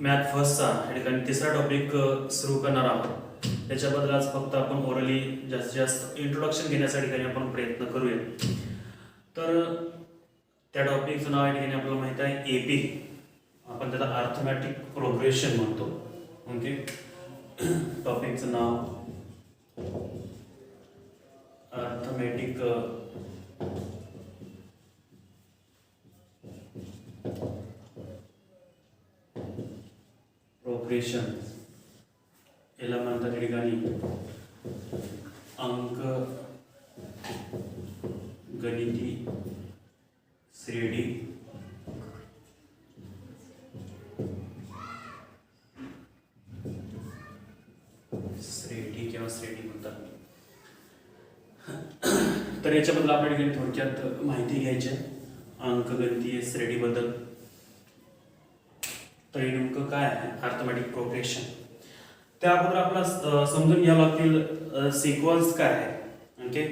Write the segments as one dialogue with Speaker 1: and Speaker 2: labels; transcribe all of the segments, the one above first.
Speaker 1: Math फर्स्टचा या ठिकाणी तिसरा टॉपिक सुरू करणार आहोत. त्याच्याबद्दल आज फक्त आपण ओरली जास्तीत जास्त इंट्रोडक्शन घेण्यासाठी ठिकाणी आपण प्रयत्न करूया. तर त्या टॉपिकचं नाव या ठिकाणी आपल्याला माहिती आहे एपी, आपण त्याला अर्थमॅटिक प्रोग्रेशन म्हणतो. ओके, टॉपिकचं नाव अर्थमॅटिक प्रोग्रेशन. याला म्हणतात त्या ठिकाणी अंक गणिती श्रेणी किंवा श्रेणी म्हणतात. तर याच्याबद्दल आपल्या ठिकाणी थोडक्यात माहिती घ्यायची आहे अंकगणितीय श्रेणीबद्दल. तर हे नेमकं काय आहे अर्थमॅटिक प्रोग्रेशन. त्या अगोदर आपल्याला समजून घ्यावं लागतील सिक्वेन्स काय आहे. ओके,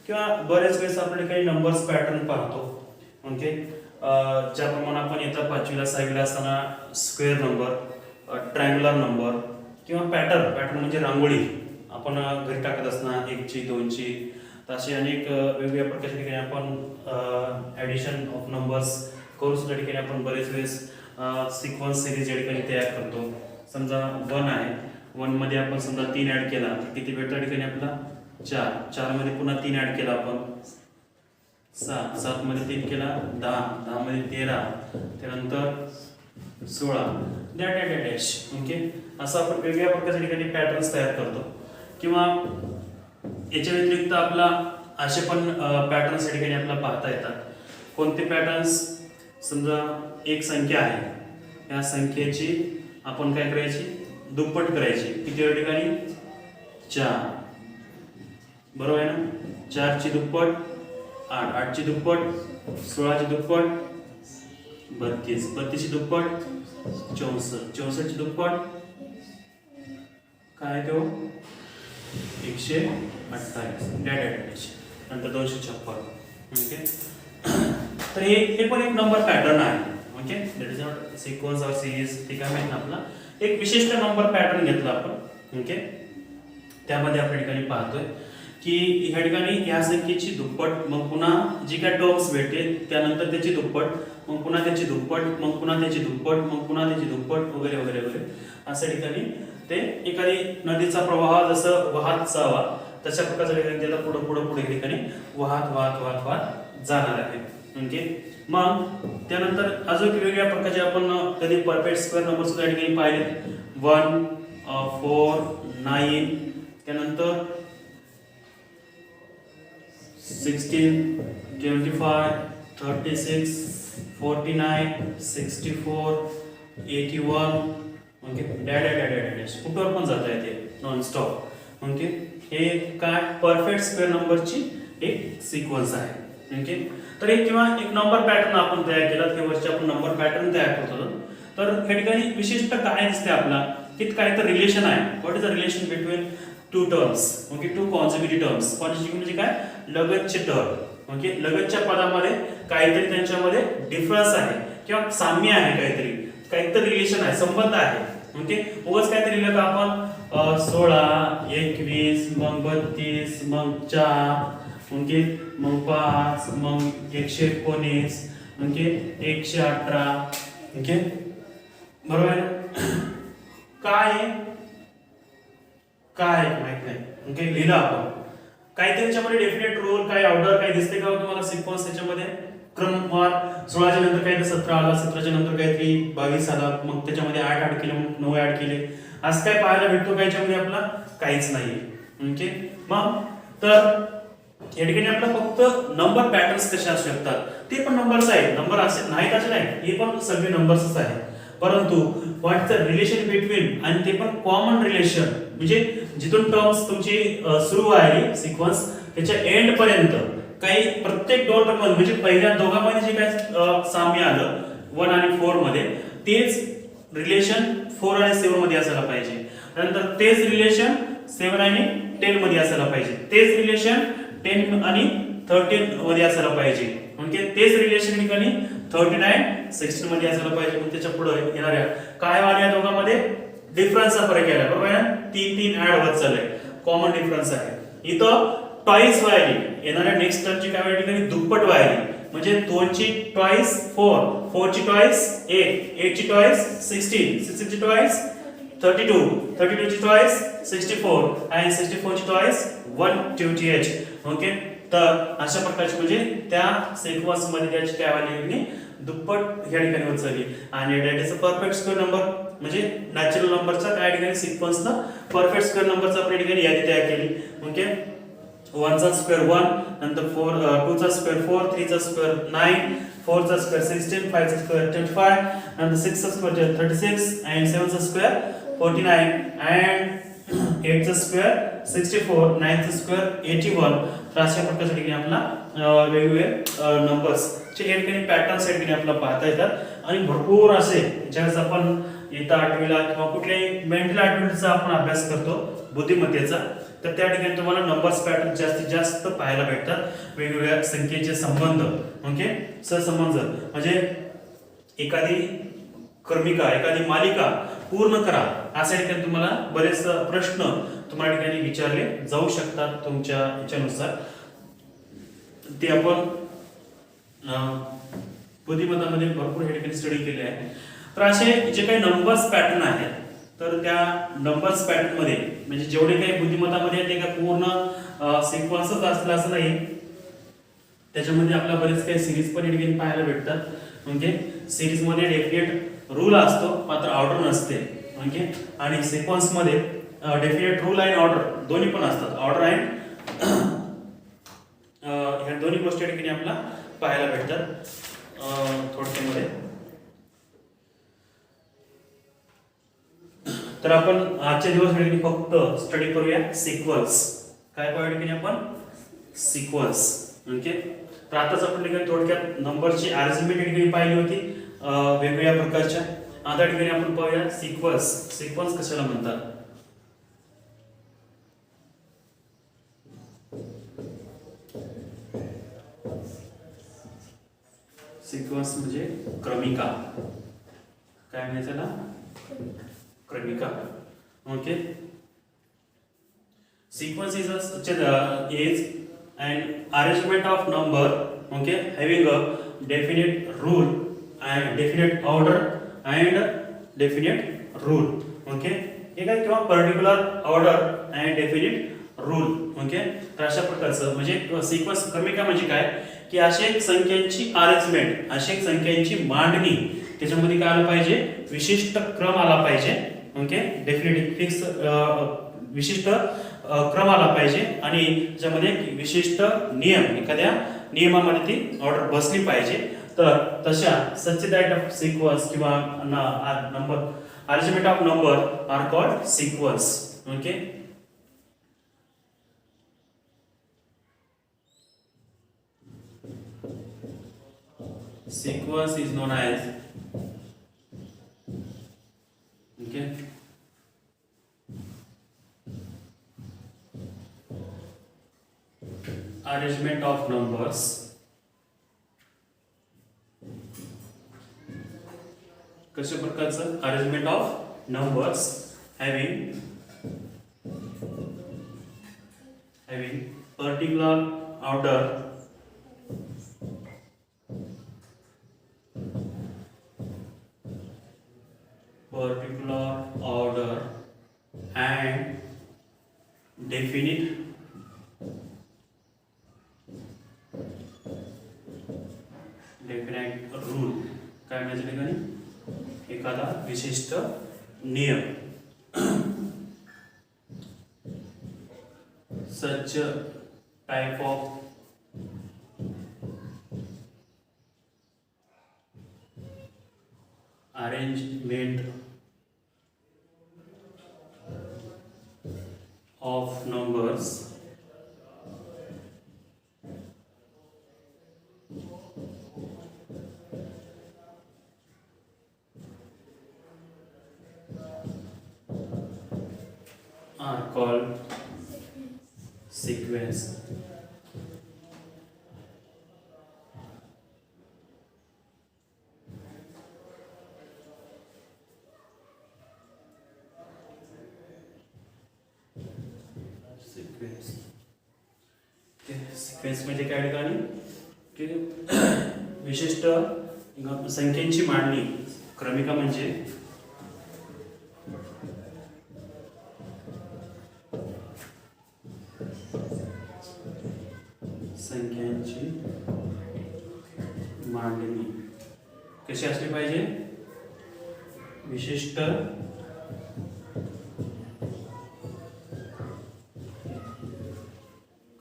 Speaker 1: किंवा बरेच वेळेस आपल्या ठिकाणी नंबर्स पॅटर्न पाहतो. ओके, ज्याप्रमाणे आपण येत्या 5वीला 6वीला असताना स्क्वेअर नंबर, ट्रायंग्युलर नंबर किंवा पॅटर्न म्हणजे रांगोळी आपण घरी टाकत असणार 1ची 2ची, असे अनेक वेगवेगळ्या प्रकारच्या ठिकाणी आपण ॲडिशन ऑफ नंबर्स करून सुद्धा ठिकाणी आपण बरेच वेळेस सिक्वेन्स सिरीज या ठिकाणी तयार करतो. समजा 1 आहे, 1 मध्ये आपण समजा 3 ऍड केला तर किती भेटतं ठिकाणी आपला 4, 4 मध्ये पुन्हा 3 ऍड केला आपण 7, 7 मध्ये 3 केला 10, 10 मध्ये 13, त्यानंतर 16 डॅश. ओके, असं आपण वेगवेगळ्या प्रकारच्या ठिकाणी पॅटर्न्स तयार करतो. किंवा याच्या व्यतिरिक्त आपला असे पण पॅटर्न्स या ठिकाणी आपल्याला पाहता येतात. कोणते पॅटर्न्स? समजा एक संख्या आहे, या संख्येची आपण काय करायची दुप्पट करायची. किती या ठिकाणी 4, बरोबर आहे ना. 4 ची दुप्पट 8, 8 ची दुप्पट 16 ची दुप्पट 32, 32 ची दुप्पट 64, 64 ची दुप्पट काय तो 128 डॅश, नंतर 256. ओके, तर हे पण एक नंबर पॅटर्न आहे. Okay, that is not sequence or series. ठीक आहे, माहिती आपला एक विशिष्ट नंबर पॅटर्न घेतला आपण. ओके, त्यामध्ये आपल्या ठिकाणी पाहतोय की ह्या ठिकाणी ह्या संख्येची दुप्पट, मग पुन्हा जी काय टर्म्स भेटेल त्यानंतर त्याची दुप्पट, मग पुन्हा त्याची दुप्पट, मग पुन्हा त्याची दुप्पट, मग पुन्हा त्याची दुप्पट वगैरे वगैरे वगैरे अशा ठिकाणी ते एखादी नदीचा प्रवाह जसं वाहत जावा तशा प्रकारच्या ठिकाणी त्याला पुढे पुढे पुढे ठिकाणी वाहत वाहत वाहत वाहत जाणार आहे. ओके, मग त्यानंतर अजून वेगवेगळ्या प्रकारचे आपण कधी परफेक्ट स्क्वेअर नंबर सुद्धा ठिकाणी पाहिले 1, 4, 9, त्यानंतर 16, 25, 36, 49, 64, 81. ओके, डॅश कुठवर पण जाता येते नॉन स्टॉप. ओके, हे काय परफेक्ट स्क्वेअर नंबरची एक सिक्वेन्स आहे. ओके, तर एक किंवा एक नंबर पॅटर्न आपण तयार केला, त्या वर्षी आपण नंबर पॅटर्न तयार करतो. तर या ठिकाणी विशिष्ट काय दिसते आपला की काय तर रिलेशन आहे. What is the relation between two terms. Okay, two consecutive terms. Consecutive म्हणजे काय लगतचे टर्म. ओके, लगतच्या पदामध्ये काहीतरी त्यांच्यामध्ये डिफरन्स आहे किंवा साम्य आहे, काहीतरी रिलेशन आहे, संबंध आहे. ओके, उगाच काहीतरी लिहिलं का आपण 16, 21, मग 32, मग 4, ओके, मग 5, मग 119, ओके 118. ओके, बरोबर आहे. काय माहित नाही. ओके, लिहिलं आपण काहीतरी त्याच्यामध्ये डेफिनेट रोल, काय ऑर्डर काय दिसते का तुम्हाला सिक्वेन्स त्याच्यामध्ये क्रमवार. 16च्या नंतर काही 17 आला, 17च्या नंतर काहीतरी 22 आला, मग त्याच्यामध्ये 8 ऍड केले, मग 9 ऍड केले. असं काय पाहायला भेटतो का याच्यामध्ये आपला? काहीच नाही. ओके, मग तर या ठिकाणी आपला फक्त नंबर पॅटर्न्स कसे असू शकतात ते पण नंबर्स आहेत. नंबर असे नाहीत असे नाही, हे पण सगळे नंबर्सच आहेत. परंतु व्हॉट द रिलेशन बिटवीन, आणि ते पण कॉमन रिलेशन, म्हणजे जिथून टर्म्स तुमची सुरू आहे सिक्वेन्स त्याच्या एंड पर्यंत काही प्रत्येक दोन टर्म म्हणजे पहिल्या दोघांमध्ये जे काय साम्य आलं 1 आणि 4 मध्ये, तेच रिलेशन 4 आणि 7 मध्ये असायला पाहिजे. नंतर तेच रिलेशन 7 आणि 10 मध्ये असायला पाहिजे. तेच रिलेशन 10 आणि 13 मध्ये असायला पाहिजे. म्हणजे तेच रिलेशन ठिकाणी 39 16 मध्ये असायला पाहिजे. मग त्याच्या पुढे येणाऱ्या काय वाले या दोघांमध्ये डिफरन्सचा फरक आहे बरोबर आहे. 3 3 ऍड होत चाललंय, कॉमन डिफरन्स आहे. इथं ट्वाइस वायली येणाऱ्या नेक्स्ट टर्मची काय वाली ठिकाणी दुप्पट वायली, म्हणजे 2 ची ट्वाइस 4, 4 ची ट्वाइस 8, 8 ची ट्वाइस 16, 16 ची ट्वाइस 32, 32 ची ट्वाइस 64 आणि 64 ची ट्वाइस 128. ओके, तर अशा प्रकारची म्हणजे त्या सिक्वेन्स मध्ये त्याची काय वाली दुप्पट या ठिकाणी होत चालली. आणि that is a perfect square number, म्हणजे नॅचरल नंबरचा काय ठिकाणी सिक्वेन्सला परफेक्ट स्क्वेअर नंबरचा आपण ठिकाणी यादी तयार केली. ओके, 1 चा स्क्वेअर 1, नंतर 4 2 चा स्क्वेअर 4, 3 चा स्क्वेअर 9, 4 चा स्क्वेअर 16, 5 चा स्क्वेअर 25, नंतर 6 चा स्क्वेअर 36 and 7 चा स्क्वेअर 49 and 8 चा स्क्वेअर 64, 9 चा स्क्वेअर 81. तर अशा प्रकारचे आपला वेगवेगळे नंबर्स चे या ठिकाणी पॅटर्न्स या ठिकाणी आपल्याला पाहता येतात. आणि भरपूर असे ज्यावेळेस आपण इथं 8वीला किंवा कुठल्याही मेंटल ऍक्टिव्हिटीचा आपण अभ्यास करतो बुद्धिमत्तेचा, तर त्या ठिकाणी तुम्हाला नंबर्स पॅटर्न जास्तीत जास्त पाहायला भेटतात. वेगवेगळ्या संख्येचे संबंध, ओके, सहसंबंध, म्हणजे एखादी क्रमिका एखादी मालिका पूर्ण करा अशा ठिकाणी तुम्हाला बरेच प्रश्न तुम्हाला ठिकाणी विचारले जाऊ शकतात तुमच्या इच्छेनुसार. ते आपण बुद्धिमत्तामध्ये भरपूर या ठिकाणी स्टडी केले आहे. तर असे जे काही नंबर्स पॅटर्न आहेत, तर त्या नंबर्स पॅटर्न मध्ये म्हणजे जेवढे काही बुद्धिमत्तामध्ये ते काय पूर्ण सिक्वेन्सच असलं असं नाही, त्याच्यामध्ये आपल्याला बरेच काही सिरीज पण या ठिकाणी पाहायला भेटतात. म्हणजे सिरीज मध्ये डेफिनेट रूल असतो मात्र ऑर्डर नसते. ओके, आणि सिक्वेन्स मध्ये डेफिनेट रूल आणि ऑर्डर दोन्ही पण असतात. ऑर्डर अँड ह्या दोन्ही गोष्टी या ठिकाणी आपल्याला पाहायला भेटतात. थोडक्यामध्ये तर आपण आजच्या दिवस फक्त स्टडी करूया सिक्वेन्स. काय पाहूया ठिकाणी आपण सिक्वेन्स. ओके, तर आताच आपण ठिकाणी थोडक्यात नंबरची अरेंजमेंट ठिकाणी पाहिली होती वेगवेगळ्या प्रकारच्या. आता ठिकाणी आपण पाहूया सिक्वेन्स. सिक्वेन्स कशाला म्हणतात? सिक्वेन्स म्हणजे क्रमिका. काय म्हणायचं ना? क्रमिका. Okay, sequence is an arrangement of number, okay, having a definite rule and definite order and definite rule. Okay, एक आहे किंवा particular order and definite rule. Okay, तर अशा प्रकारचं म्हणजे सिक्वेन्स क्रमिका म्हणजे काय की अशी संख्यांची अरेंजमेंट, अशी संख्यांची मांडणी, त्याच्यामध्ये काय आलं पाहिजे, विशिष्ट क्रम आला पाहिजे. ओके, डेफिनेट फिक्स विशिष्ट क्रम आला पाहिजे आणि ज्यामध्ये विशिष्ट नियम, एखाद्या नियमामध्ये ती ऑर्डर बसली पाहिजे. तर तशा सच दॅट ऑफ सिक्वेन्स किंवा number arrangement of number are called sequence. Okay, sequence is known as arrangement of numbers कशा प्रकारचं arrangement of numbers having particular order and definite rule. काय म्हणजे ठिकाणी एखादा विशिष्ट नियम. such type of arrangement of numbers are called sequence. Sequence. Sequence म्हणजे काय ठिकाणी की विशिष्ट संख्येची मांडणी. क्रमिका म्हणजे संख्यांची मांडणी कशी असली पाहिजे. विशिष्ट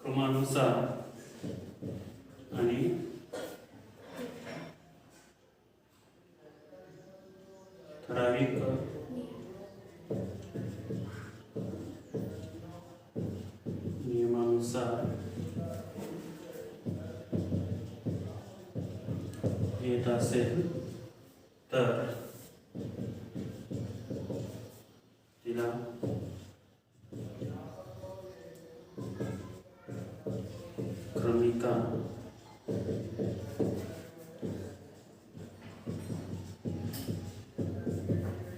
Speaker 1: क्रमानुसार आणि ठराविक नियमानुसार येत असेल तर तिला क्रमिका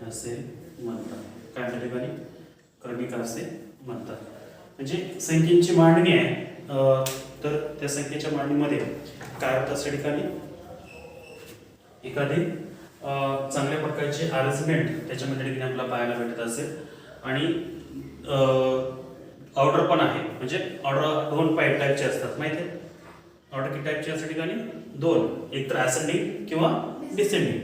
Speaker 1: असे म्हणतात. काय त्या ठिकाणी क्रमिका असे म्हणतात. म्हणजे संख्येची मांडणी आहे. तर त्या संख्येच्या मांडणीमध्ये काय होतं अशा ठिकाणी एखादी चांगल्या प्रकारची अरेंजमेंट त्याच्यामध्ये ठिकाणी आपल्याला पाहायला भेटत असेल. आणि ऑर्डर पण आहे. म्हणजे ऑर्डर दोन टाईपचे असतात माहिती आहे. ऑर्डर किती टाईपचे असतात ठिकाणी दोन. एक तर असेंडिंग किंवा डिसेंडिंग.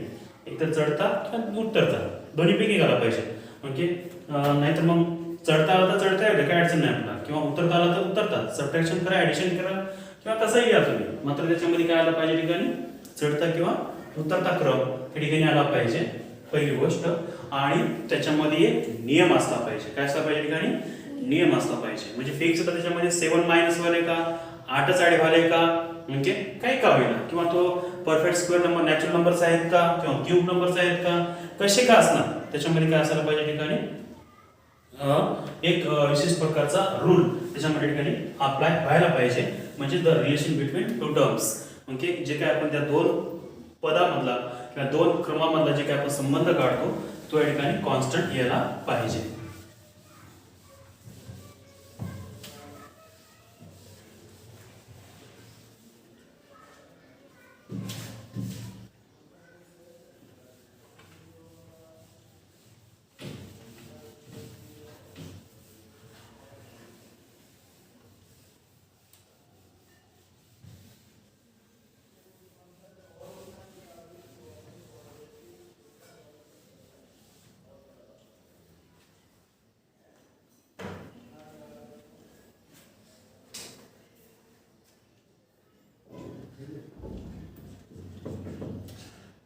Speaker 1: एक तर चढता किंवा उतरता दोन्हीपैकी घाला पाहिजे. ओके. नाहीतर मग चढता आला तर चढता येईल काय अडचण नाही आपल्याला. किंवा उतरता आला तर उतरता. सबट्रॅक्शन करा ॲडिशन करा किंवा कसंही या तुम्ही. मात्र त्याच्यामध्ये काय आलं पाहिजे ठिकाणी चढता किंवा उतरता क्रम त्या ठिकाणी आला पाहिजे पहिली गोष्ट. आणि त्याच्यामध्ये एक नियम असला पाहिजे. काय असला पाहिजे ठिकाणी नियम असला पाहिजे. म्हणजे फिक्स होता त्याच्यामध्ये 7 मायनस वाले का 8च ॲड व्हाले का म्हणजे काही का होईना. किंवा तो perfect square number natural numbers आहेत का किंवा क्यूब नंबर्स आहेत का कसे का असणार. त्याच्यामध्ये काय असायला पाहिजे ठिकाणी एक विशेष प्रकारचा रूल त्याच्यामध्ये ठिकाणी अप्लाय व्हायला पाहिजे. म्हणजे the relation between two terms. म्हणजे जे काय आपण त्या दोन पदामधला किंवा दोन क्रमामधला जे काय आपण संबंध काढतो तो या ठिकाणी कॉन्स्टंट यायला पाहिजे.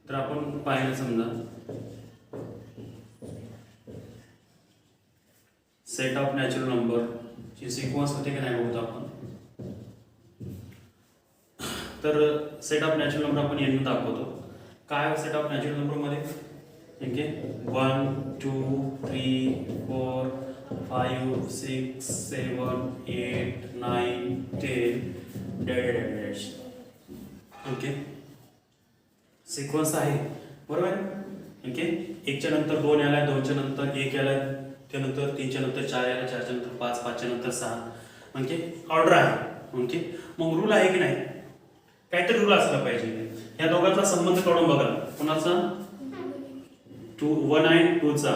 Speaker 1: तर आपण पाहिलं समजा सेट ऑफ नॅचरल नंबर ची सिक्वेन्स होते की नाही बघतो आपण. तर सेट ऑफ नॅचरल नंबर आपण यांनी दाखवतो. काय सेट ऑफ नॅचरल नंबर मध्ये ओके 1 2 3 4 5 6 7 8 9 10 ओके सिक्वेन्स आहे बरोबर. ओके एकच्या नंतर 2 आला, 2च्या नंतर 1 आला, त्यानंतर 3च्या नंतर 4 आला, 4च्या नंतर 5, 5च्या नंतर 6. म्हणजे ऑर्डर आहे. ओके मग रूल आहे की नाही काहीतरी रूल असला पाहिजे. या दोघांचा संबंध काढून बघा. कोणाचा 1 आहे 2चा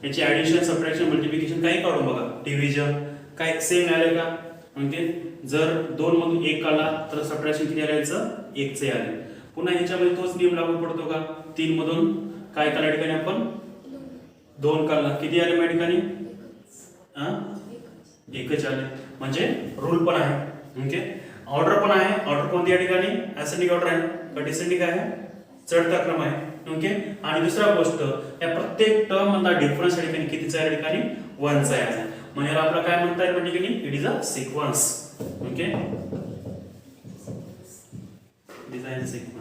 Speaker 1: याची ॲडिशन सबट्रॅक्शन मल्टिप्लिकेशन काही काढून बघा. डिव्हिजन काय सेम आले का. ओके जर 2 मधून 1 आला तर सबट्रॅक्शन किती आल्याचं 1चे आले. पुन्हा ह्याच्यामध्ये तोच नियम लागू पडतो का. 3 मधून काय काढल्या ठिकाणी आपण 2 काढला किती आले माझ्या ठिकाणी 1च आले. म्हणजे रूल पण आहे. ओके ऑर्डर पण आहे. ऑर्डर कोणती या ठिकाणी असेंडिंग ऑर्डर आहे का डिसेंडिंग आहे चढता क्रम आहे. ओके आणि दुसरा गोष्ट या प्रत्येक टर्म मधला डिफरन्स या ठिकाणी कितीचा आहे या ठिकाणी 1चा आहे. म्हणजे आपल्याला काय म्हणता येईल म्हणजे की it is a sequence. Okay design sequence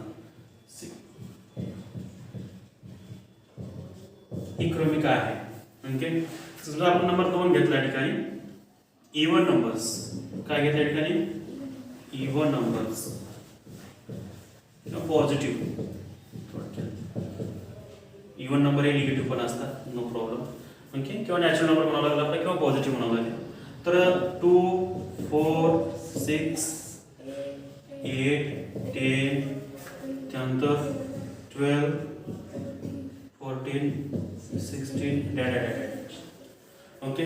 Speaker 1: ही क्रमिका आहे. ओके समजा आपण नंबर 2 घेतला या ठिकाणी इव्हन नंबर्स. काय घेतल्या ठिकाणी even numbers positive. Even number हे निगेटिव्ह पण असतात नो प्रॉब्लेम. ओके किंवा नॅचरल नंबर म्हणावं लागेल आपल्याला किंवा पॉझिटिव्ह म्हणावं लागेल. तर 2 4 6 8 10 त्यानंतर 12 14 16 ओके.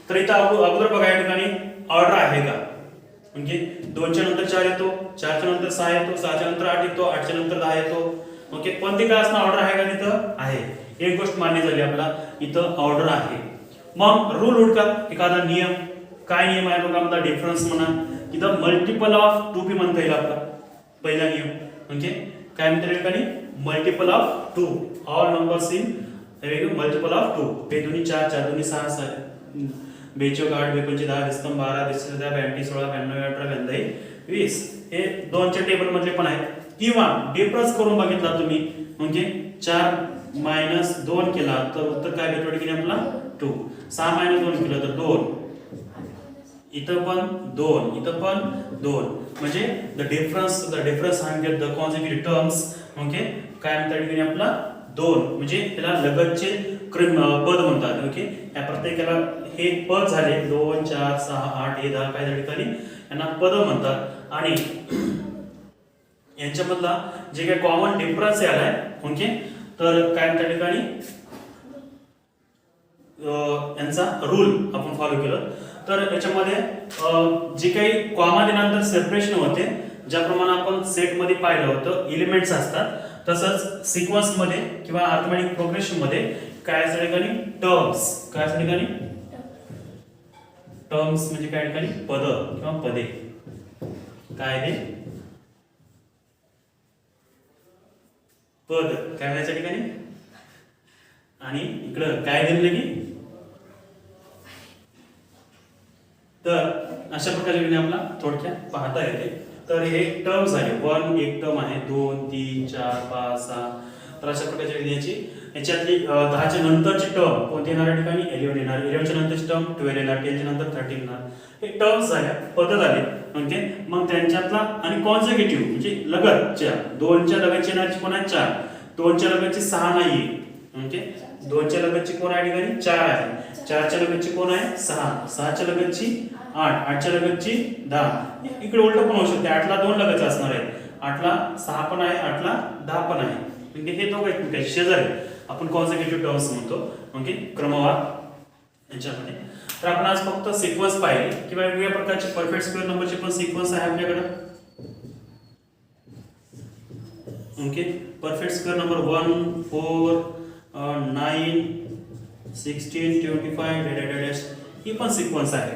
Speaker 1: तर इथं अगोदर बघा या ठिकाणी ऑर्डर आहे का, म्हणजे 2 च्या नंतर 4 येतो, 4 च्या नंतर 6 येतो, 6 च्या नंतर 8 येतो, 8 च्या नंतर 10 येतो. ओके, कोणती काय असणार ऑर्डर आहे का तिथं आहे. एक गोष्ट मान्य झाली आपला, इथं ऑर्डर आहे. मग रूल हुडका, एखादा नियम. काय नियम आहे बघा, आपला डिफरन्स म्हणा, इथं मल्टिपल ऑफ 2p म्हणता येईल आपला पहिला नियम. म्हणजे काय म्हणता येईल, multiple of 2, all numbers in multiple of 2. 2 दुनी 4, 4 दुनी 6, 2 8 2 5 10 10 12 10 32 16 92 18 92 20 हे 2 च्या टेबल मधले पण आहेत. किंवा डिफरन्स करून बघितला तुम्ही, म्हणजे 4 मायनस 2 केला तर उत्तर काय भेटवड की आपला 2. 6 मायनस 2 केलं तर 2. इथं पण 2, इथं पण 2. म्हणजे द डिफरन्स सांगेल द कॉन्सेक्युटिव्ह टर्म्स. ओके, काय म्हणतात की आपला 2, म्हणजे त्याला लगतचे पद म्हणतात. ओके, या प्रत्येकाला हे पद झाले 2 4 6 8 हे 10 काय ठिकाणी यांना पद म्हणतात. आणि यांच्यामधला जे काही कॉमन डिफरन्स आलाय, ओके, तर काय त्या ठिकाणी यांचा रूल आपण फॉलो केलं तर याच्यामध्ये जे काही कॉमा दिल्यानंतर सेपरेशन होते, ज्याप्रमाणे आपण सेट मध्ये पाहिलं होतं एलिमेंट्स असतात, तसंच सिक्वेन्स मध्ये किंवा अर्थमॅटिक प्रोग्रेशन मध्ये काय असं ठिकाणी टर्म्स, काय असं ठिकाणी टर्म्स म्हणजे काय ठिकाणी पद किंवा पदे. काय ते पद काय म्हणायच्या ठिकाणी, आणि इकडं काय दिलं की. तर अशा प्रकारे आपला थोडक्यात पाहता येते. तर हे टर्म्स झाले, 1 एक टर्म आहे, 2 3 4 5 6. तर अशा प्रकारची याची याच्यातली 10 च्या नंतरची टर्म कोणती येणार या ठिकाणी 11 येणार, 11 च्या नंतरची टर्म 12 येणार, 10 च्या नंतर 13 येणार. हे टर्म्स झाल्या, पद झाले. म्हणजे मग त्यांच्यातला आणि कॉन्सेक्युटिव्ह म्हणजे लगतच्या 2 च्या लगतची येणारची कोण आहे 4, 2 च्या लगतची 6 नाहीये. म्हणजे 2 च्या लगतची कोण आहे ठिकाणी 4 आहे, 4 च्या लगतची कोण आहे 6, 6 च्या लगतची 8, 8 च्या लगतची 10. इकडे उलट पण होऊ शकते, 8 ला 2 लगतच असणार आहे, 8 ला 6 पण आहे, 8 ला 10 पण आहे. म्हणजे हे दोघं एकमेकांचे शेजारी आपण कॉन्सेक्युटिव्ह टर्म्स म्हणतो. ओके, क्रमवार यांच्यामध्ये. तर आपण आज फक्त सिक्वेन्स पाहिले किंवा वेगवेगळ्या प्रकारचे परफेक्ट स्क्वेअर नंबरचे पण सिक्वेन्स आहे आपल्याकडे. ओके, परफेक्ट स्क्वेअर नंबर 1 4 9 16 25 ही पण सिक्वेन्स आहे.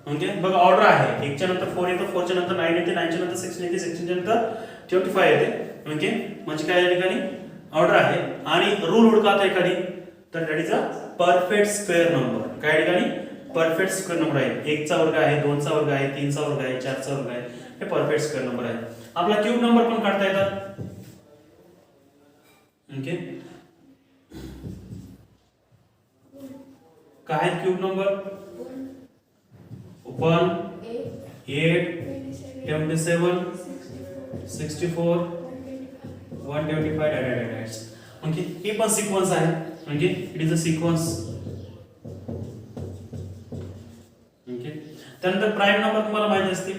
Speaker 1: म्हणजे बघा ऑर्डर आहे, 1 च्या नंतर 4 येतो, 4 च्या नंतर 9 येते, 9 च्या नंतर 16 येते, 16 च्या नंतर 25 येते. ओके, म्हणजे काय या ठिकाणी ऑर्डर आहे. आणि रूल हुडकाता एखादी, तर that is a perfect square number. काय ठिकाणी परफेक्ट स्क्वेअर नंबर आहे, 1 चा वर्ग आहे, 2 चा वर्ग आहे, 3 चा वर्ग आहे, 4 चा वर्ग आहे, हे परफेक्ट स्क्वेअर नंबर आहे. आपला क्यूब नंबर पण काढता येतात. ओके, काय आहे क्यूब नंबर 1 8 27 64 125 म्हणजे हे पण सिक्वेन्स आहे. म्हणजे it is a sequence. Okay, त्यानंतर प्राइम नंबर तुम्हाला माहिती असतील.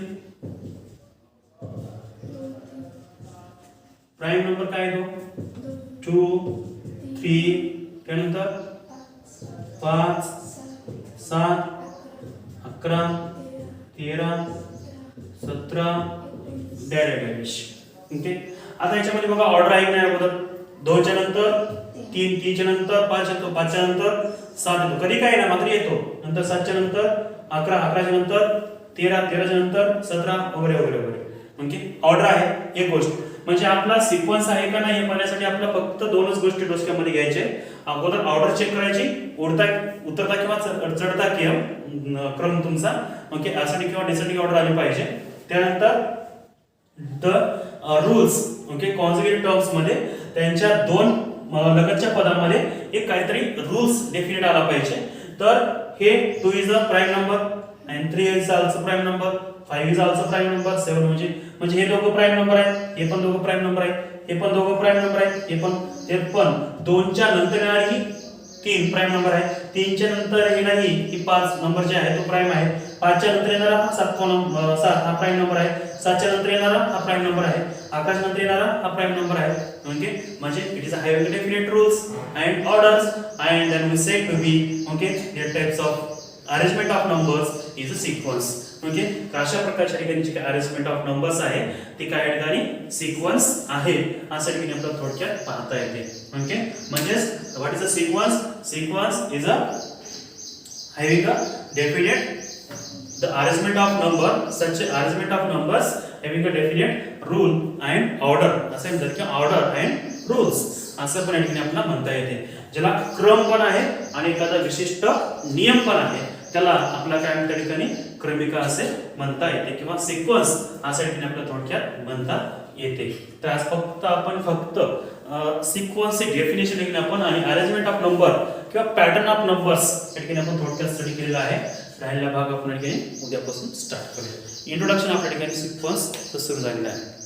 Speaker 1: प्राइम नंबर काय आहे तो 2 3 त्यानंतर 5 7 11 13 17 डॅश. ओके, आता याच्यामध्ये बघा ऑर्डर आहे नाही अगोदर 2 च्या नंतर 3, 3 च्या नंतर 5 येतो, 5 च्या नंतर 7 येतो, कधी काय ना मात्र येतो, नंतर 7 च्या नंतर 11, 11 च्या नंतर 13, 13 च्या नंतर 17 वगैरे वगैरे वगैरे. ओके, ऑर्डर आहे एक गोष्ट. म्हणजे आपला सिक्वेन्स आहे का नाही हे पाहण्यासाठी आपल्याला फक्त दोनच गोष्टी डोक्यामध्ये घ्यायचे. अगोदर ऑर्डर चेक करायची, उतरता किंवा चढता क्रम तुमचा. ओके, असेंडिंग किंवा डिसेंडिंग ऑर्डर आली पाहिजे. त्यानंतर द रूल्स. ओके, कॉन्सेक्युटिव्ह टर्म्स मध्ये त्यांच्या 2 लगतच्या पदांमध्ये एक काहीतरी रूल्स डेफिनेट आला पाहिजे. तर हे 2 is a prime number and 3 is also prime number, 5 is also prime number, 7 म्हणजे हे दोघं प्राइम नंबर आहेत, हे पण दोघं प्राइम नंबर आहेत, हे पण दोघं प्राइम नंबर आहेत, हे पण 2 च्या नंतर येणारी 3 प्राइम नंबर आहे. 3 च्या नंतर येणारी ही 5 नंबर जे आहे तो प्राइम आहे. 5 च्या नंतर येणारा हा 7 हा प्राइम नंबर आहे. 7 च्या नंतर येणारा हा प्राइम नंबर आहे. 11 नंतर येणारा हा प्राइम नंबर आहे. ओके, म्हणजे it is having definite rules and orders and then we said to be okay the types of arrangement of numbers is a sequence. Okay, अशा प्रकारच्या ठिकाणी जे अरेंजमेंट ऑफ नंबर्स आहे ते काय ठिकाणी सिक्वेन्स आहे अशा ठिकाणी आपल्याला थोडक्यात पाहता येते. ओके, म्हणजेच what is a sequence? Sequence is a having a definite the arrangement of number such arrangement of numbers having a definite rule and order. असं म्हणतात की ऑर्डर अँड रूल्स असं पण या ठिकाणी आपल्याला म्हणता येते. ज्याला क्रम पण आहे आणि एखादा विशिष्ट नियम पण आहे त्याला आपला काय म्हणता ठिकाणी क्रमिका असे म्हणता येते किंवा सिक्वेन्स अशा ठिकाणी आपल्याला थोडक्यात म्हणता येते. तर आज आपण फक्त सिक्वेन्सचे डेफिनेशन ठिकाणी आपण आणि अरेंजमेंट ऑफ नंबर किंवा पॅटर्न ऑफ नंबर्स या ठिकाणी आपण थोडक्यात स्टडी केलेला आहे. राहिलेला भाग आपण या ठिकाणी उद्यापासून स्टार्ट करूया. इंट्रोडक्शन आपल्या ठिकाणी सिक्वेन्स सुरू झालेला आहे.